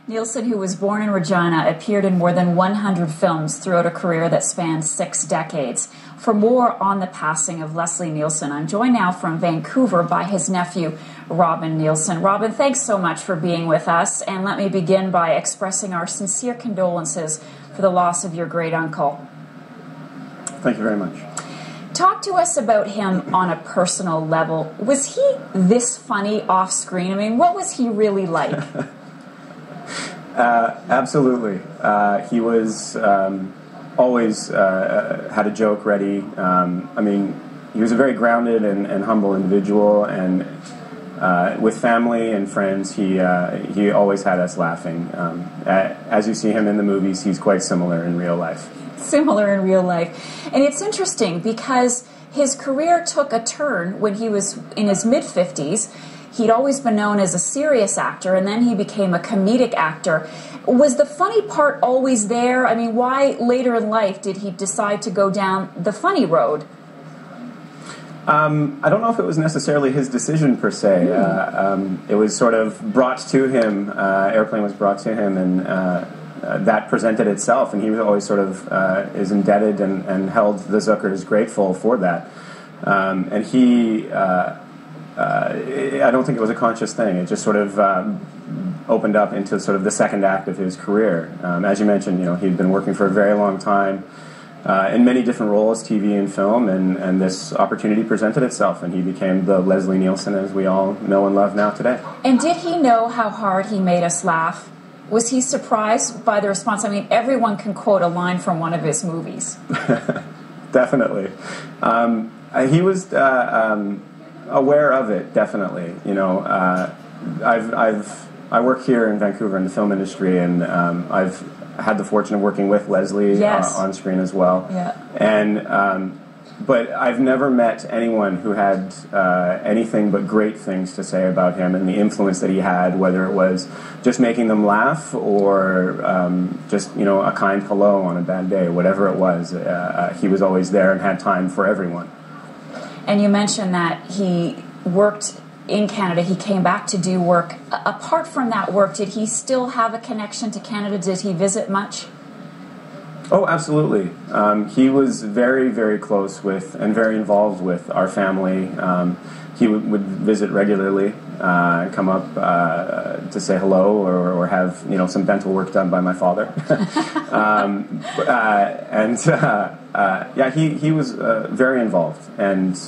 Nielson, who was born in Regina, appeared in more than 100 films throughout a career that spanned 6 decades. For more on the passing of Leslie Nielson, I'm joined now from Vancouver by his nephew, Robin Nielson. Robin, thanks so much for being with us, and let me begin by expressing our sincere condolences for the loss of your great-uncle. Thank you very much. Talk to us about him on a personal level. Was he this funny off-screen? I mean, what was he really like? Absolutely. He was always had a joke ready. I mean, he was a very grounded and humble individual, and with family and friends, he always had us laughing. As you see him in the movies, he's quite similar in real life. Similar in real life. And it's interesting because his career took a turn when he was in his mid-50s. He'd always been known as a serious actor, and then he became a comedic actor. Was the funny part always there? I mean, why later in life did he decide to go down the funny road? I don't know if it was necessarily his decision per se. It was sort of brought to him. Airplane was brought to him, and that presented itself. And he was always sort of is indebted and held the Zuckers grateful for that. And he. I don't think it was a conscious thing. It just sort of opened up into sort of the second act of his career. As you mentioned, he'd been working for a very long time in many different roles, TV and film, and this opportunity presented itself, and he became the Leslie Nielson as we all know and love now today. And did he know how hard he made us laugh? Was he surprised by the response? I mean, everyone can quote a line from one of his movies. Definitely. He was aware of it, definitely. I work here in Vancouver in the film industry, and I've had the fortune of working with Leslie on screen as well. Yeah. And but I've never met anyone who had anything but great things to say about him and the influence that he had, whether it was just making them laugh or just a kind hello on a bad day, whatever it was. He was always there and had time for everyone. And you mentioned that he worked in Canada. He came back to do work. Apart from that work, did he still have a connection to Canada? Did he visit much? Oh, absolutely. He was very, very close with and very involved with our family. He would visit regularly, come up to say hello or have some dental work done by my father. He was very involved, and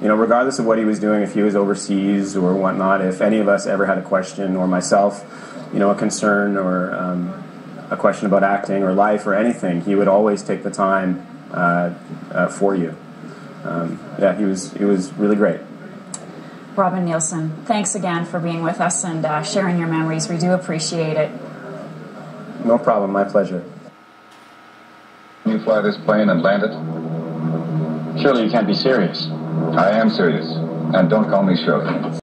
regardless of what he was doing, if he was overseas or whatnot, if any of us ever had a question, or myself, a concern or a question about acting or life or anything, he would always take the time for you. He was really great. Robin Nielson, thanks again for being with us and sharing your memories. We do appreciate it. No problem, my pleasure. Can you fly this plane and land it? Surely you can't be serious. I am serious, and don't call me Shirley.